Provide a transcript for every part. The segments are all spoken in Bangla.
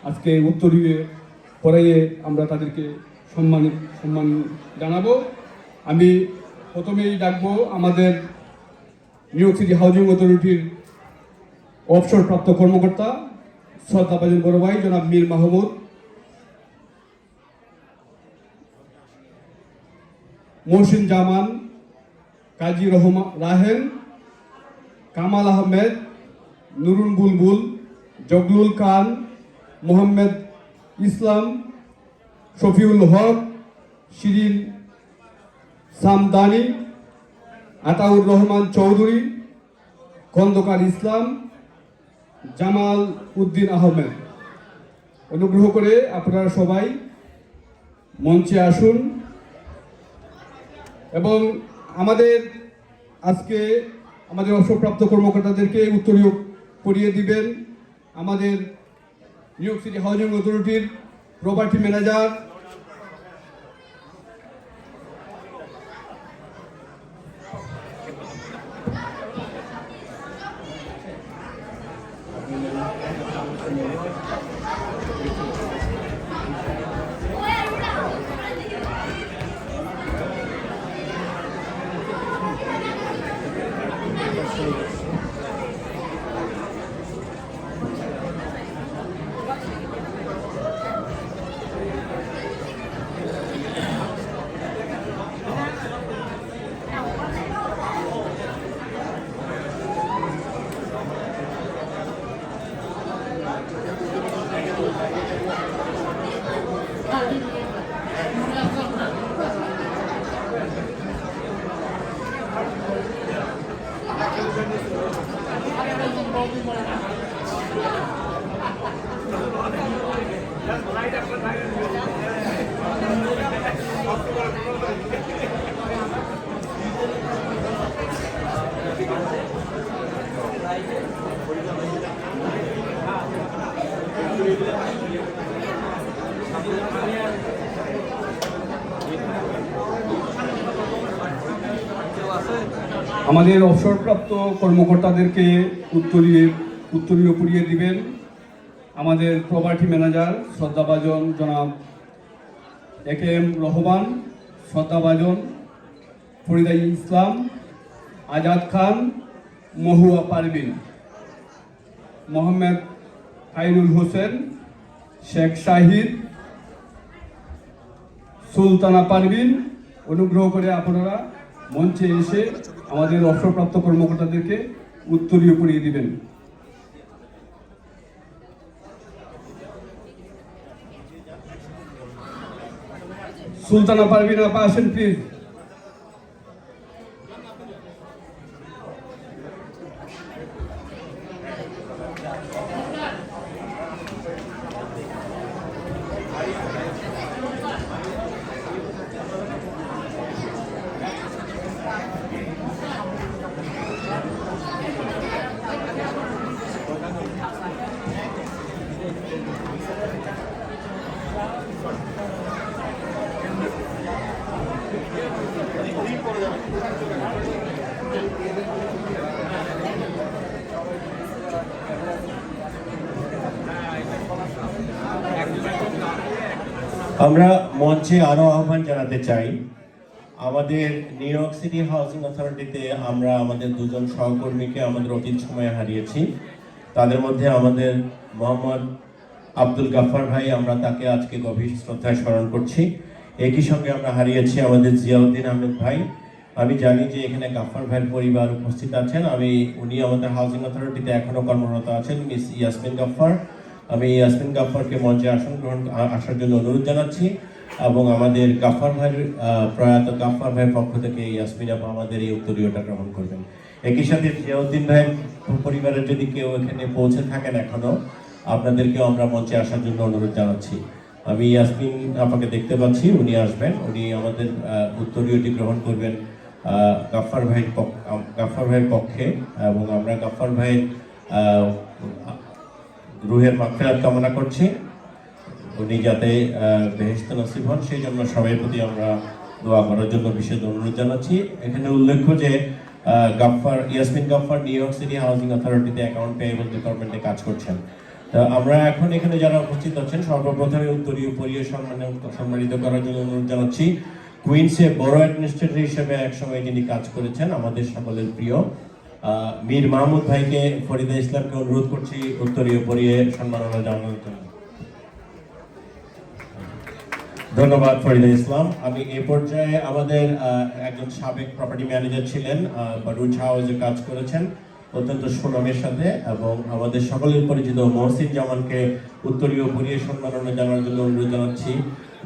আজকে উত্তরীয় পড়াইয়ে আমরা তাদেরকে সম্মান জানাবো। আমি প্রথমেই ডাকবো আমাদের নিউ ইয়র্ক সিটি হাউজিং অথরিটির অবসরপ্রাপ্ত কর্মকর্তা শ্রদ্ধাভাজন বড় ভাই জনাব মীর মাহমুদ, মহসিন জামান, কাজী রাহেন, কামাল আহমেদ, নুরুল বুলবুল, জগলুল খান, মোহাম্মদ ইসলাম, শফিউল হক, শিরিন সামদানি, আতাউর রহমান চৌধুরী, খন্দকার ইসলাম, জামাল উদ্দিন আহমেদ। অনুগ্রহ করে আপনারা সবাই মঞ্চে আসুন এবং আজকে আমাদের অবসরপ্রাপ্ত কর্মকর্তাদেরকে উত্তরীয় পরিয়ে দিবেন আমাদের নিউ ইয়র্ক সিটি হাউজিং অথরিটির প্রপার্টি ম্যানেজার আমাদের অবসরপ্রাপ্ত কর্মকর্তাদেরকে উত্তরীয় পরিয়ে দিবেন আমাদের প্রপার্টি ম্যানেজার শ্রদ্ধাভাজন জনাব একেএম রহমান, শ্রদ্ধাভাজন ফরিদা ইসলাম, আজাদ খান, মহুয়া পারভিন, মোহাম্মদ খাইরুল হোসেন, শেখ শাহিদ, সুলতানা পারভিন। অনুগ্রহ করে আপনারা মঞ্চে এসে আমাদের অবসরপ্রাপ্ত কর্মকর্তাদেরকে উত্তরীয় পরিয়ে দিবেন। সুলতানা পারভিন আপা আসেন প্লিজ। আমরা মঞ্চে আরো আহ্বান জানাতে চাই। আমাদের নিউ ইয়র্ক সিটি হাউজিং অথরিটিতে আমরা আমাদের দুজন সহকর্মীকে আমাদের অতীত সময়ে হারিয়েছি। তাদের মধ্যে আমাদের মোহাম্মদ আব্দুল গাফফার ভাই, আমরা তাকে আজকে গভীর শ্রদ্ধায় স্মরণ করছি। একই সঙ্গে আমরা হারিয়েছি আমাদের জিয়াউদ্দিন আহমেদ ভাই। আমি জানি যে এখানে গাফফার ভাইয়ের পরিবার উপস্থিত আছেন। উনি আমাদের হাউজিং অথরিটিতে এখনো কর্মরত আছেন, মিস ইয়াসমিন গাফফার। আমি ইয়াসমিন গাফফারকে মঞ্চে আসার জন্য অনুরোধ জানাচ্ছি এবং আমাদের গাফফার ভাইয়ের প্রয়াত গাফফার ভাইয়ের পক্ষ থেকে ইয়াসমিন আপা আমাদের এই উত্তরীয়টা গ্রহণ করবেন। একই সাথে জিয়াউদ্দিন ভাইয়ের পরিবারের যদি কেউ এখানে পৌঁছে থাকেন এখনো, আপনাদেরকেও আমরা মঞ্চে আসার জন্য অনুরোধ জানাচ্ছি। আমি ইয়াসমিন আপাকে দেখতে পাচ্ছি, উনি আসবেন, উনি আমাদের উত্তরীয়টি গ্রহণ করবেন গাফফার ভাইয়ের পক্ষে এবং আমরা গাফফার ভাইয়ের রুহের মাগফিরাত কামনা করছি। উনি যাতে বেহেশত নসিব হন সেই জন্য সবাই প্রতি আমরা দোয়া করার জন্য বিশেষ অনুরোধ জানাচ্ছি। এখানে উল্লেখ্য যে Yasmin Gaffar New York City housing অথরিটিতে অ্যাকাউন্ট পেয়েবল ডিপার্টমেন্টে কাজ করছেন। তা আমরা এখন এখানে যারা উপস্থিত আছেন সর্বপ্রথমে উত্তরীয় পরিয়ে সম্মানিত করার জন্য অনুরোধ জানাচ্ছি কুইন্সে বড় অ্যাডমিনিস্ট্রেটর হিসেবে একসময় যিনি কাজ করেছেন আমাদের সকলের প্রিয় মীর মাহমুদ ভাইকে, ফরিদা ইসলামকে অনুরোধ করছি উত্তরীয় পরিয়ে সম্মাননা জানানোর জন্য। ধন্যবাদ ফরিদা ইসলাম। আমি এই পর্যায়ে আমাদের একজন সাবেক প্রপার্টি ম্যানেজার ছিলেন, রুচ হাউসে কাজ করেছেন অত্যন্ত সুনামের সাথে, এবং আমাদের সকলের পরিচিত মহসিন জামানকে উত্তরীয় পরিয়ে সম্মাননা জানানোর জন্য অনুরোধ জানাচ্ছি।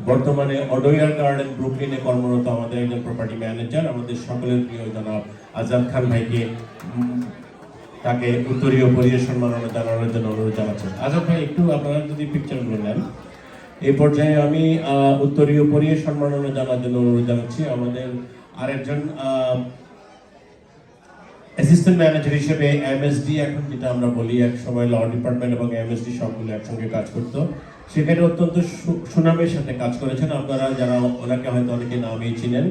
বর্তমানে অডোয়ার গার্ডেন ব্রুকলিনে কর্মরত আমাদের একজন প্রপার্টি ম্যানেজার, আমাদের সকলের প্রিয় জনাব আজাদ খান ভাইকে তাকে উত্তরীয় পরিয়ে সম্মাননা জানানোর জন্য অনুরোধ জানাচ্ছি। আজাদ ভাই একটু আপনারা যদি পিকচারগুলো নেন। এই পর্যায়ে আমি উত্তরীয় পরিয়ে সম্মাননা জানার জন্য অনুরোধ জানাচ্ছি আমাদের আরেকজন অ্যাসিস্ট্যান্ট ম্যানেজার হিসেবে এমএসডি, এখন যেটা আমরা বলি, এক সময় ল ডিপার্টমেন্ট এবং এমএসডি সবগুলো একসঙ্গে কাজ করতো, সেখানে অত্যন্ত সুনামের সাথে কাজ করেছেন। আপনারা যারা ওনাকে হয়তো অনেকে নামেই চিনেন,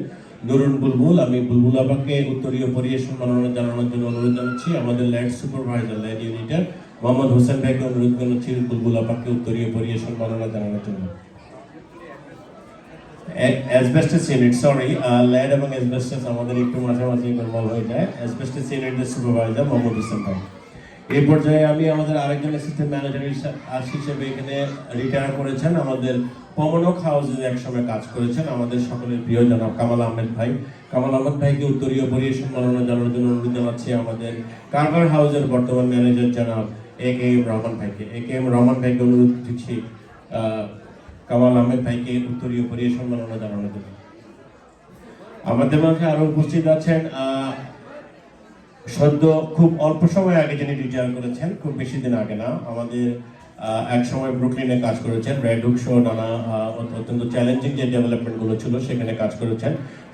নুরুন বুলবুল। আমি বুলবুল আবাকে উত্তরীয় পরিয়ে সম্মাননা জানানোর জন্য অনুরোধ জানাচ্ছি। আমাদের ল্যান্ড সুপারভাইজার ল্যান্ড ইউনিটের মোহাম্মদ হোসেন ভাইকে অনুরোধ জানাচ্ছি বুলবুল আবাকে উত্তরীয় পরিয়ে সম্মাননা জানানোর জন্য। অ্যাসবেস্টাস ইউনিট, সরি, ল্যান্ড এবং অ্যাসবেস্টাস আমাদের একটু মাঝে মাঝে গোলমাল হয়ে যায়। অ্যাসবেস্টাস ইউনিটের সুপারভাইজার মোহাম্মদ হোসেন ভাই। এই পর্যায়ে আমি আমাদের আরেকজন অ্যাসিস্ট্যান্ট ম্যানেজার হিসেবে এখানে রিটায়ার করেছেন, আমাদের পমনক হাউসে একসময় কাজ করেছেন আমাদের সকলের প্রিয় জনাব কামাল আহমেদ ভাই। কামাল আহমেদ ভাইকে উত্তরীয় পরিয়ে সম্মাননা জানানোর জন্য অনুরোধ জানাচ্ছি আমাদের কারবার হাউসের বর্তমান ম্যানেজার জনাব এ.কে.এম. রহমান ভাইকে। এ.কে.এম. রহমান ভাইকে অনুরোধ করছি কামাল আহমেদ ভাইকে উত্তরীয় পরিয়ে সম্মাননা জানানোর জন্য। আমাদের মাঝে আরো উপস্থিত আছেন সদ্য খুব অল্প সময় আগে যিনি রিটায়ার করেছেন, খুব বেশি দিন আগে না, আমাদের এক সময় ব্রুকলিনে কাজ করেছেন, রেড হুক শো, নানা অত্যন্ত চ্যালেঞ্জিং যে ডেভেলপমেন্টগুলো ছিল সেখানে কাজ করেছেন।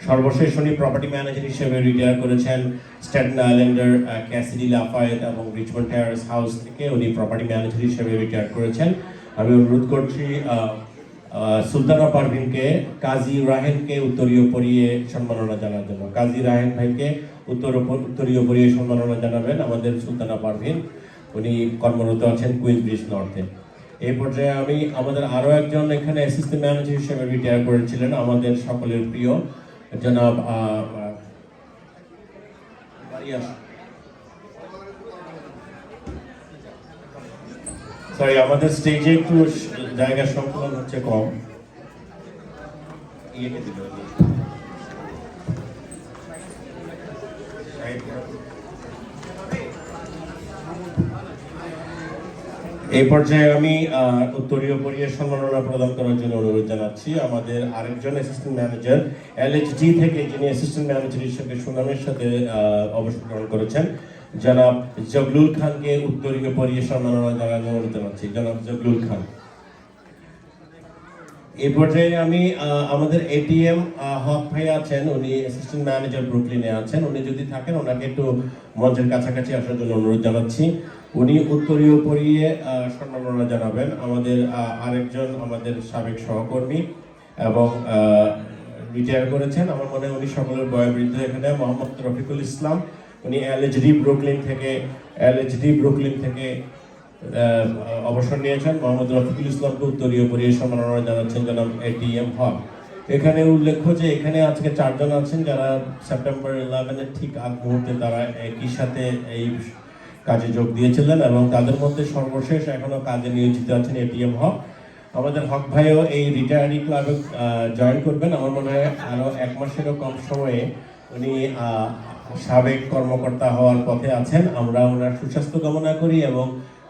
সর্বশেষ উনি প্রপার্টি ম্যানেজার হিসেবে রিটায়ার করেছেন স্ট্যাটেন আইল্যান্ডের ক্যাসিডি লাফায়েত এবং রিচমন্ড টেরাস হাউস থেকে উনি প্রপার্টি ম্যানেজার হিসেবে রিটায়ার করেছেন। আমি অনুরোধ করছি সুলতানা পারভিনকে, কাজী রাহেনকে উত্তরীয় পরিয়ে সম্মাননা জানার জন্য। কাজী রাহেন ভাইকে উত্তরীয় পরিয়ে সম্মাননা জানাবেন আমাদের সুলতানা পারভিন, উনি কর্মরত আছেন কুইন্স ব্রিজ নর্থে। এই পর্যায়ে আমি আমাদের আরো একজন এখানে অ্যাসিস্ট্যান্ট ম্যানেজার হিসেবে রিটায়ার করেছিলেন আমাদের সকলের প্রিয় জনাব সরি, আমাদের স্টেজে একটু জায়গার সংকুলন হচ্ছে কম। এই পর্যায়ে আমি উত্তরীয় পরিয়ে সম্মাননা প্রদান করার জন্য অনুরোধ জানাচ্ছি আমাদের আরেকজন অ্যাসিস্ট্যান্ট ম্যানেজার এলএইচডি থেকে, যিনি অ্যাসিস্ট্যান্ট ম্যানেজার হিসেবে সুনামের সাথে অবসর গ্রহণ করেছেন, জনাব জগলুল খানকে উত্তরীয় পরিয়ে সম্মাননা জানানোর অনুরোধ জানাচ্ছি। জনাব জগলুল খান। এই পর্যায়ে আমি আমাদের এটিএম হক ভাই আছেন, উনি অ্যাসিস্ট্যান্ট ম্যানেজার ব্রুকলিনে আছেন, উনি যদি থাকেন ওনাকে একটু মঞ্চের কাছাকাছি আসার জন্য অনুরোধ জানাচ্ছি। উনি উত্তরীয় পরিয়ে সম্মাননা জানাবেন আমাদের আরেকজন আমাদের সাবেক সহকর্মী এবং রিটায়ার করেছেন, আমার মনে হয় উনি সকলের বয়োবৃদ্ধ এখানে, মোহাম্মদ রফিকুল ইসলাম। উনি এলএইচডি ব্রুকলিন থেকে অবসর নিয়েছেন। মোহাম্মদ রফিকুল ইসলামকে উত্তরীয় পরিয়ে সম্মাননা জানাচ্ছেন জনাব এটিএম হক। এখানে উল্লেখ্য যে এখানে আজকে 4 জন আছেন যারা সেপ্টেম্বর 11-এর ঠিক আগ মুহূর্তে তারা একই সাথে এই কাজে যোগ দিয়েছিলেন, এবং তাদের মধ্যে সর্বশেষ এখনো কাজে নিয়োজিত আছেন এটিএম হক। আমাদের হক ভাইও এই রিটায়ারি ক্লাবে জয়েন করবেন, আমার মনে হয় আরো 1 মাসেরও কম সময়ে উনি সাবেক কর্মকর্তা হওয়ার পথে আছেন। আমরা ওনার সুস্বাস্থ্য কামনা করি এবং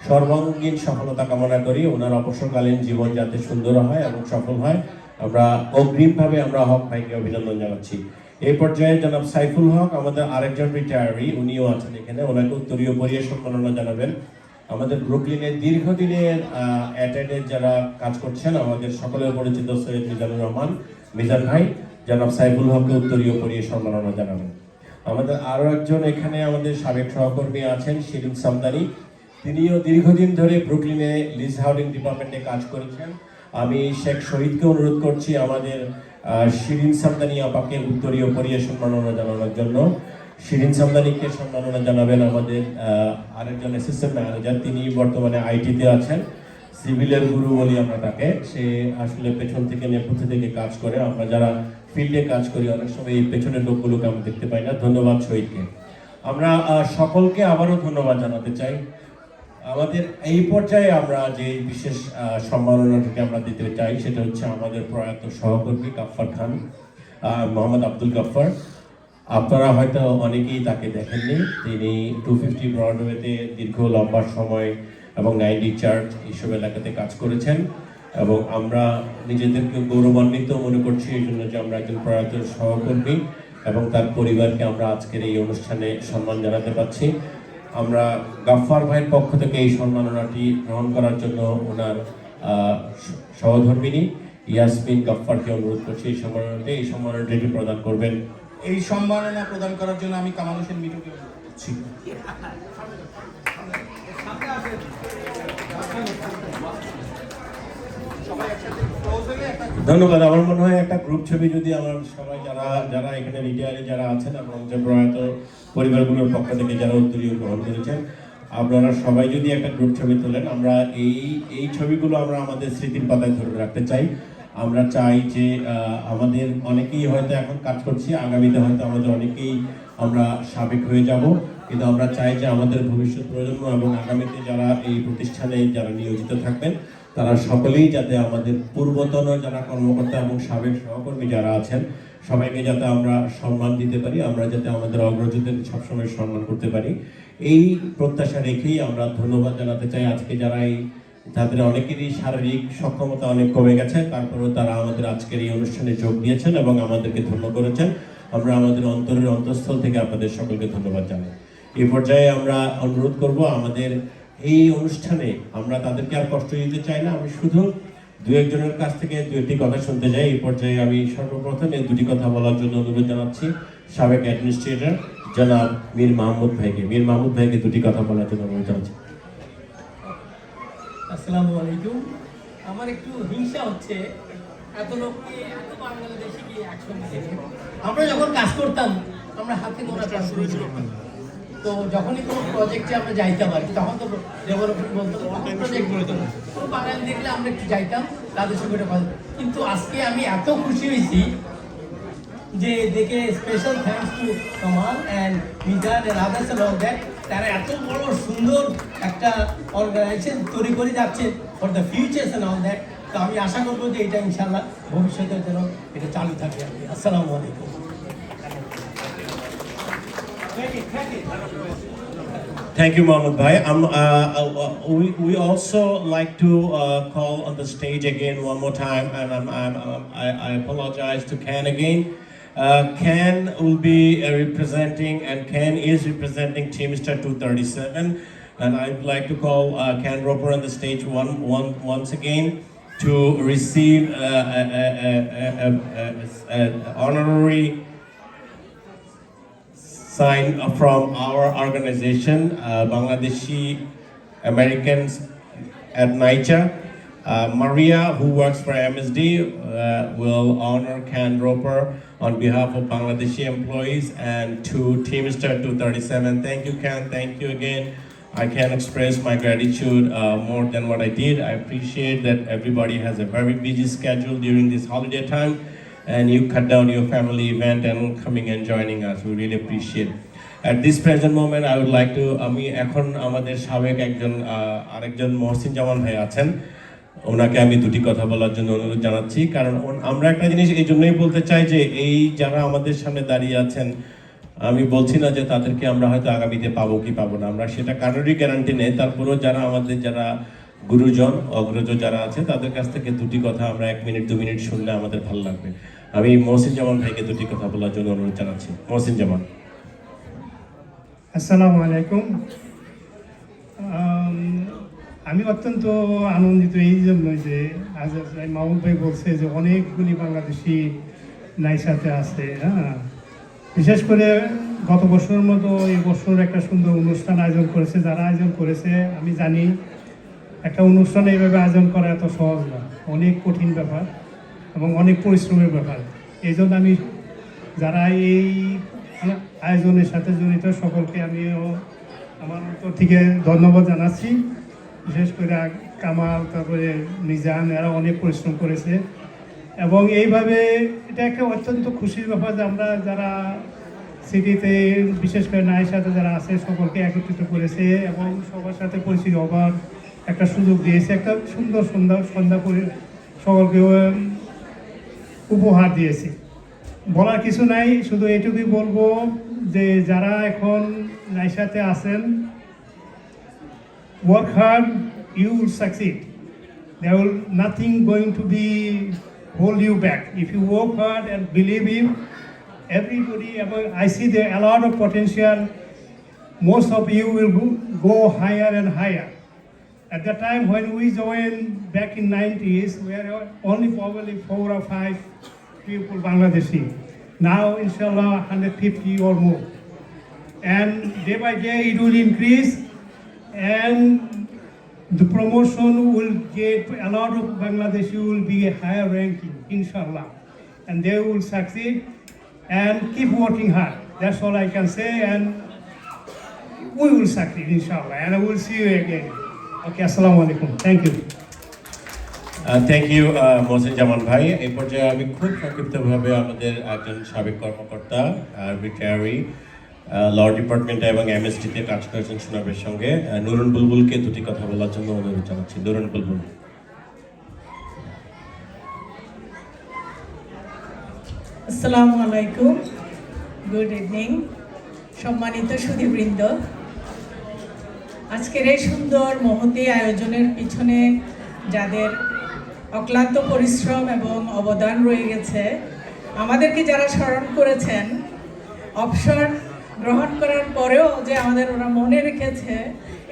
সর্বাঙ্গীন সফলতা কামনা করি, ওনার অবসরকালীন জীবন যাতে সুন্দর হয় এবং সফল হয়। আমরা অগ্রিমভাবে আমরা হক ভাইকে অভিনন্দন জানাচ্ছি। এই পর্যায়ে জনাব সাইফুল হক আমাদের আরেকজন রিটায়ারি, উনিও আছেন এখানে, ওনাকে উত্তরীয় পরিয়ে সম্মাননা জানাবেন। আমাদের ব্রুকলিনের দীর্ঘদিনের অ্যাটেন্ডেন্ট যারা কাজ করছেন, আমাদের সকলের পরিচিত সৈয়দ মিজানুর রহমান মিজান ভাই, জনাব সাইফুল হককে উত্তরীয় পরিয়ে সম্মাননা জানাবেন। আমাদের আরো একজন এখানে আমাদের সাবেক সহকর্মী আছেন শিরিন সামদানি, তিনিও দীর্ঘদিন ধরে ব্রুকলিনে লিজ হাউজিং ডিপার্টমেন্টে কাজ করেছেন। আমি শেখ শহীদকে অনুরোধ করছি আমাদের শিরিন সামদানি আপাকে উত্তরীয় পরিয়ে সম্মাননা জানানোর জন্য। শিরিন সামদানিকে সম্মাননা জানাবেন আমাদের আরেকজন অ্যাসিস্ট্যান্ট ম্যানেজার, তিনি বর্তমানে আইটিতে আছেন, সিভিলের গুরু বলি আমরা তাকে। সে আসলে পেছন থেকে নেপথ্য থেকে কাজ করে, আমরা যারা ফিল্ডে কাজ করি অনেক সময় এই পেছনের লোকগুলোকে আমরা দেখতে পাই না। ধন্যবাদ শহীদকে। আমরা সকলকে আবারও ধন্যবাদ জানাতে চাই। আমাদের এই পর্যায়ে আমরা যে বিশেষ সম্মাননাটাকে আমরা দিতে চাই সেটা হচ্ছে আমাদের প্রয়াত সহকর্মী গাফফার খান, মোহাম্মদ আব্দুল গাফফার। আপনারা হয়তো অনেকেই তাকে দেখেননি। তিনি 250 ব্রডওয়েতে দীর্ঘ লম্বা সময় এবং 90 চার্চ এইসব এলাকাতে কাজ করেছেন, এবং আমরা নিজেদেরকে গৌরবান্বিত মনে করছি এই জন্য যে আমরা একজন প্রয়াত সহকর্মী এবং তার পরিবারকে আমরা আজকের এই অনুষ্ঠানে সম্মান জানাতে পারছি। আমরা গাফফার ভাইয়ের পক্ষ থেকে এই সম্মাননাটি গ্রহণ করার জন্য ওনার সহধর্মিনী ইয়াসমিন গাফফারকে অনুরোধ করছি এই সম্মাননাটি প্রদান করবেন। এই সম্মাননা প্রদান করার জন্য আমি কামাল হোসেন মিঠুকে অনুরোধ করছি। ধন্যবাদ। আমার মনে হয় একটা গ্রুপ ছবি যদি আমার সবাই যারা এখানে রিটায়ারে যারা আছেন এবং যে প্রয়াত পরিবারগুলোর পক্ষ থেকে যারা উত্তরীয় গ্রহণ করেছেন, আপনারা সবাই যদি একটা গ্রুপ ছবি তোলেন, আমরা এই ছবিগুলো আমরা আমাদের স্মৃতির পাতায় ধরে রাখতে চাই। আমরা চাই যে আমাদের অনেকেই হয়তো এখন কাজ করছি, আগামীতে হয়তো আমাদের অনেকেই আমরা সাবেক হয়ে যাব, কিন্তু আমরা চাই যে আমাদের ভবিষ্যৎ প্রজন্ম এবং আগামীতে যারা এই প্রতিষ্ঠানে যারা নিয়োজিত থাকবেন তারা সকলেই যাতে আমাদের পূর্বতন যারা কর্মকর্তা এবং সাবেক সহকর্মী যারা আছেন সবাইকে যাতে আমরা সম্মান দিতে পারি, আমরা যাতে আমাদের অগ্রজদের সবসময় সম্মান করতে পারি, এই প্রত্যাশা রেখেই আমরা ধন্যবাদ জানাতে চাই। আজকে যারা তাদের অনেকেরই শারীরিক সক্ষমতা অনেক কমে গেছে, তারপরেও তারা আমাদের আজকের এই অনুষ্ঠানে যোগ দিয়েছেন এবং আমাদেরকে ধন্য করেছেন। আমরা আমাদের অন্তরের অন্তঃস্থল থেকে আপনাদের সকলকে ধন্যবাদ জানাই। এই পর্যায়ে আমরা অনুরোধ করব আমাদের এই অনুষ্ঠানে আমরা তাদেরকে আর কষ্ট দিতে চাই না, আমি শুধু দু একজনের কাছ থেকে দু একটি কথা শুনতে চাই। এই পর্যায়ে আমি সর্বপ্রথম এই দুটি কথা বলার জন্য অনুরোধ জানাচ্ছি সাবেক অ্যাডমিনিস্ট্রেটর জনাব মীর মাহমুদ ভাইকে দুটি কথা বলার জন্য অনুরোধ জানাচ্ছি। আসসালামু আলাইকুম। আমার একটু হিংসা হচ্ছে এত লোককে এত বাংলাদেশি কি একসঙ্গে দেখে। আমরা যখন কাজ করতাম আমরা হাতে গোনা কাজ করেছিলাম, তো যখনই কোনো প্রজেক্টে আমরা যাইতাম আর কি, তখন তো ডেভেলপমেন্ট বলতো প্রজেক্ট বলতো, কোনো বাঙালি দেখলে আমরা একটু যাইতাম তাদের সঙ্গে একটা কথা। কিন্তু আজকে আমি এত খুশি হয়েছি যে দেখে special thanks to Kamal and Mizan and others and all that, তারা এত বড় সুন্দর একটা অর্গানাইজেশন তৈরি করে যাচ্ছে for the futures and all that. তো আমি আশা করবো যে এটা ইনশাল্লাহ ভবিষ্যতের জন্য এটা চালু থাকে আর কি। আসসালামু আলাইকুম। Thank you, Mohammed Bhai. We also like to call on the stage again one more time, and I apologize to Ken again. Ken will be representing, and Ken is representing Teamster 237, and I'd like to call Ken Roper on the stage once again to receive an honorary sign from our organization, Bangladeshi Americans at NYCHA. Maria, who works for MSD, will honor Ken Roper on behalf of Bangladeshi employees and to Teamster 237. Thank you, Ken. Thank you again. I can't express my gratitude more than what I did. I appreciate that everybody has a very busy schedule during this holiday time, and you cut down your family event and coming and joining us. We really appreciate it. At this present moment, I would like to, আমি এখন আমাদের সাবেক আরেকজন মহসিন জামান ভাই আছেন, ওনাকে আমি দুটি কথা বলার জন্য অনুরোধ জানাচ্ছি। কারণ আমরা একটা জিনিস এই জন্যই বলতে চাই যে এই যারা আমাদের সামনে দাঁড়িয়ে আছেন, আমি বলছি না যে তাদেরকে আমরা হয়তো আগামীতে পাবো কি পাবো না, আমরা সেটা কারোরই গ্যারান্টি নেই। তারপরেও যারা গুরুজন অগ্রজ যারা আছে তাদের কাছ থেকে দুটি কথা আমরা 1 মিনিট 2 মিনিট শুনলে আমাদের ভালো লাগবে। আমি মহসিন জামান ভাইকে দুটি কথা বলার জন্য অনুরোধ জানাচ্ছি। মহসিন জামান। আসসালামু আলাইকুম। আমি অত্যন্ত আনন্দিত এই জন্যই যে আজ মাহমুদ ভাই বলছে যে অনেকগুলি বাংলাদেশি নাইসাতে আছে। হ্যাঁ, বিশেষ করে গত বছরের মতো এই বছর একটা সুন্দর অনুষ্ঠান আয়োজন করেছে। যারা আয়োজন করেছে আমি জানি একটা অনুষ্ঠান এইভাবে আয়োজন করা এত সহজ না, অনেক কঠিন ব্যাপার এবং অনেক পরিশ্রমের ব্যাপার। এই জন্য আমি যারা এই আয়োজনের সাথে জড়িত সকলকে আমিও আমার অন্তর থেকে ধন্যবাদ জানাচ্ছি। বিশেষ করে কামাল, তারপরে মিজান, এরা অনেক পরিশ্রম করেছে এবং এইভাবে এটা একটা অত্যন্ত খুশির ব্যাপার যে আমরা যারা সিটিতে বিশেষ করে নারীর সাথে যারা আছে সকলকে একত্রিত করেছে এবং সবার সাথে পরিচিত হবার একটা সুযোগ দিয়েছে, একটা সুন্দর সন্ধ্যা করে সকলকে উপহার দিয়েছে। বলার কিছু নাই, শুধু এটুকুই বলবো যে যারা এখন নাইসাতে আছেন, work hard, you will succeed. There will nothing going to be hold you back. If you work hard and believe in everybody, I see there a lot of potential. Most of you will go higher and higher. At the time when we joined back in 90s, we were only probably 4 or 5 people Bangladeshi. Now, inshallah, 150 or more. And day by day it will increase, and the promotion will get a lot of Bangladeshi will be a higher ranking, inshallah. And they will succeed and keep working hard. That's all I can say, and we will succeed, inshallah. And I will see you again. Okay, assalamu alaikum. Thank you. Thank you Mohsin Zaman ভাই। এই পর্যায়ে আমি খুব সংক্ষিপ্তভাবে আমাদের একজন সাবেক কর্মকর্তা, রিটায়ারি, ল ডিপার্টমেন্টে এবং এমএসটিতে কাজ করেছেন সুনামের সঙ্গে, নুরুন বুলবুলকে দুটি কথা বলার জন্য অনুরোধ জানাচ্ছি। নুরুন বুলবুল। আসসালামু আলাইকুম, গুড ইভিনিং সম্মানিত সুধীবৃন্দ। আজকের এই সুন্দর মহতী আয়োজনের পিছনে যাদের অক্লান্ত পরিশ্রম এবং অবদান রয়ে গেছে, আমাদেরকে যারা স্মরণ করেছেন, অবসর গ্রহণ করার পরেও যে আমাদের ওরা মনে রেখেছে,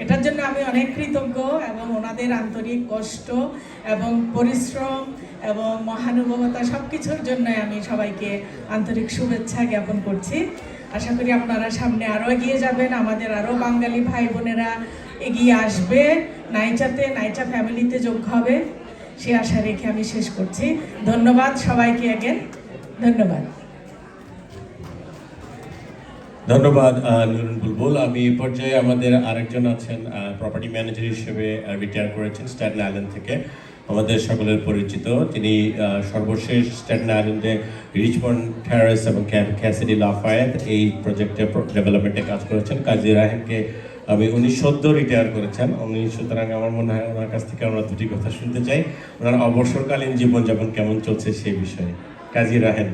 এটার জন্য আমি অনেক কৃতজ্ঞ এবং ওনাদের আন্তরিক কষ্ট এবং পরিশ্রম এবং মহানুভবতা সব কিছুর জন্য আমি সবাইকে আন্তরিক শুভেচ্ছা জ্ঞাপন করছি। আশা করি আপনারা সামনে আরও এগিয়ে যাবেন, আমাদের আরও বাঙালি ভাই বোনেরা এগিয়ে আসবে, নাইচা ফ্যামিলিতে যোগ হবে, সে আশা রেখে আমি শেষ করছি। ধন্যবাদ সবাইকে, অ্যাগেন ধন্যবাদ। ধন্যবাদ নুরুন বুলবুল। আমি এই পর্যায়ে আমাদের আরেকজন আছেন, প্রপার্টি ম্যানেজার হিসেবে রিটায়ার করেছেন স্ট্যাটেন আইল্যান্ড থেকে, আমাদের সকলের পরিচিত। তিনি সর্বশেষ স্ট্যাটেন আইল্যান্ডে রিচমন্ড টেরেস এবং ক্যাম্প ক্যাসিডি লাফায়েত এই প্রজেক্টে ডেভেলপমেন্টে কাজ করেছেন। কাজী রাহেনকে উনি সদ্য রিটায়ার করেছেন, সুতরাং আমার মনে হয় ওনার কাছ থেকে আমরা দুটি কথা শুনতে চাই, ওনার অবসরকালীন জীবনযাপন কেমন চলছে সেই বিষয়ে। কাজী রাহেন।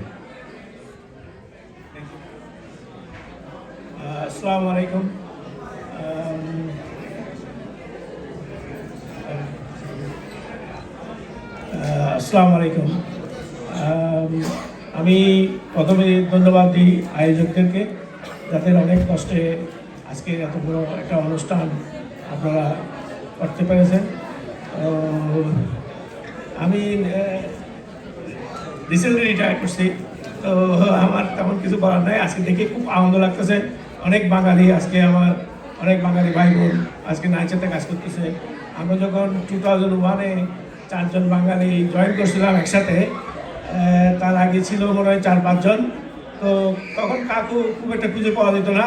Assalamu alaikum. Assalamu alaikum. আমি প্রথমে ধন্যবাদ দিই আয়োজকদেরকে, যাদের অনেক কষ্টে আজকে এত বড় একটা অনুষ্ঠান আপনারা করতে পেরেছেন। আমি রিসেন্টলি রিটায়ার করছি, তো আমার তেমন কিছু বলার নাই। আজকে দেখে খুব আনন্দ লাগতেছে, অনেক বাঙালি আজকে আমার অনেক বাঙালি ভাই বোন আজকে নাইচাতে কাজ করতেছে। আমরা যখন 2001-এ 4 জন বাঙালি জয়েন করছিলাম একসাথে, তার আগে ছিল মনে হয় 4-5 জন। তো তখন কাকু খুব একটা খুঁজে পাওয়া যেত না,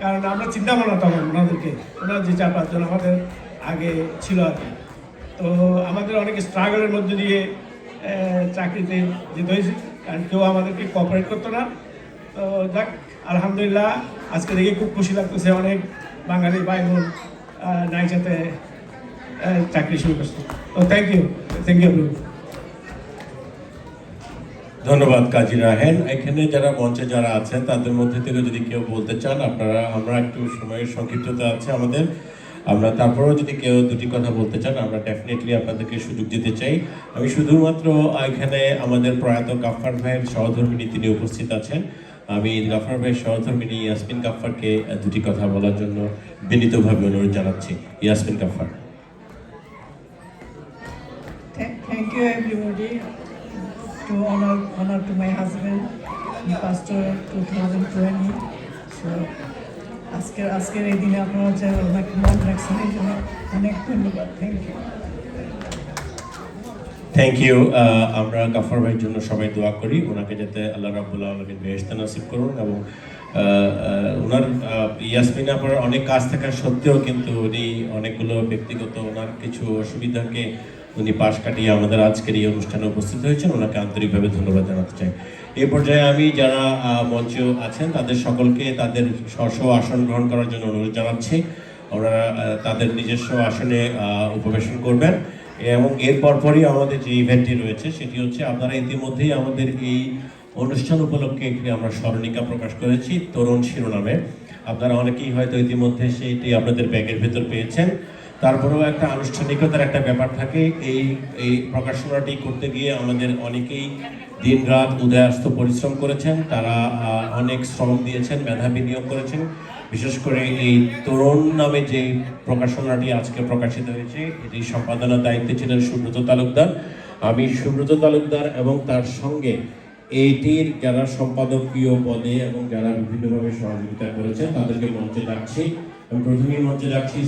কারণ আমরা চিন্তা না তখন ওনাদেরকে, ওনার যে 4-5 জন আমাদের আগে ছিল আর কি। তো আমাদের অনেক স্ট্রাগলের মধ্যে দিয়ে চাকরিতে যেতে হয়েছে, কারণ কেউ আমাদেরকে কোঅপারেট করতো না। তো যাক, আলহামদুলিল্লাহ আজকে দেখে খুব খুশি লাগতেছে, অনেক বাঙালি ভাই বোন নাইচাতে চাকরি শুরু করছে। তো থ্যাংক ইউ। ধন্যবাদ কাজী রাহেন। এখানে যারা মঞ্চে যারা আছেন তাদের মধ্যে থেকে যদি কেউ বলতে চান, আপনারা, আমরা একটু সময়ের সংক্ষিপ্ততা আছে আমাদের, আমরা তারপরেও যদি কেউ দুটি কথা বলতে চান আমরা ডেফিনেটলি আপনাদেরকে সুযোগ দিতে চাই। আমি শুধুমাত্র এখানে আমাদের প্রয়াত গাফফার ভাইয়ের সহধর্মিনী তিনি উপস্থিত আছেন, আমি গাফফার ভাইয়ের সহধর্মিনী ইয়াসমিন গাফফারকে দুটি কথা বলার জন্য বিনীতভাবে অনুরোধ জানাচ্ছি। Yasmin Gaffar. Thank you everybody. To honor to my husband, he passed away 2020. So আজকের এই দিনে আপনারা হচ্ছে অনেক মন রাখছেন, এই জন্য অনেক ধন্যবাদ। Thank you. Thank you. আমরা গাফার ভাইয়ের জন্য সবাই দোয়া করি, ওনাকে যাতে আল্লাহ রাব্বুল আলামিন বেহেশত নসিব করুন, এবং ওনার ইয়াসমিন আপার অনেক কাজ থাকা সত্ত্বেও কিন্তু উনি অনেকগুলো ব্যক্তিগত ওনার কিছু অসুবিধাকে উনি পাশ কাটিয়ে আমাদের আজকের এই অনুষ্ঠানে উপস্থিত হয়েছেন, ওনাকে আন্তরিকভাবে ধন্যবাদ জানাতে চাই। এই পর্যায়ে আমি যারা মঞ্চে আছেন তাদের সকলকে তাদের স্ব আসন গ্রহণ করার জন্য অনুরোধ জানাচ্ছি। ওনারা তাদের নিজস্ব আসনে উপবেশন করবেন, এবং এর পরপরই আমাদের যে ইভেন্টটি রয়েছে সেটি হচ্ছে, আপনারা ইতিমধ্যেই আমাদের এই অনুষ্ঠান উপলক্ষে একটি আমরা স্মরণিকা প্রকাশ করেছি তরুণ শিরোনামে। আপনারা অনেকেই হয়তো ইতিমধ্যে সেইটি আপনাদের ব্যাগের ভেতর পেয়েছেন। তারপরেও একটা আনুষ্ঠানিকতার একটা ব্যাপার থাকে। এই প্রকাশনাটি করতে গিয়ে আমাদের অনেকেই দিন রাত উদয়াস্ত পরিশ্রম করেছেন, তারা অনেক শ্রম দিয়েছেন, মেধা বিনিয়োগ করেছেন। বিশেষ করে এই তরুণ নামে যে প্রকাশনাটি আজকে প্রকাশিত হয়েছে, এটি সম্পাদনার দায়িত্বে ছিলেন সুব্রত তালুকদার। আমি সুব্রত তালুকদার এবং তার সঙ্গে এইটির যারা সম্পাদকীয় পদে এবং যারা বিভিন্নভাবে সহযোগিতা করেছেন তাদেরকে মঞ্চে ডাকছি। আমি প্রথমেই মঞ্চে ডাকছি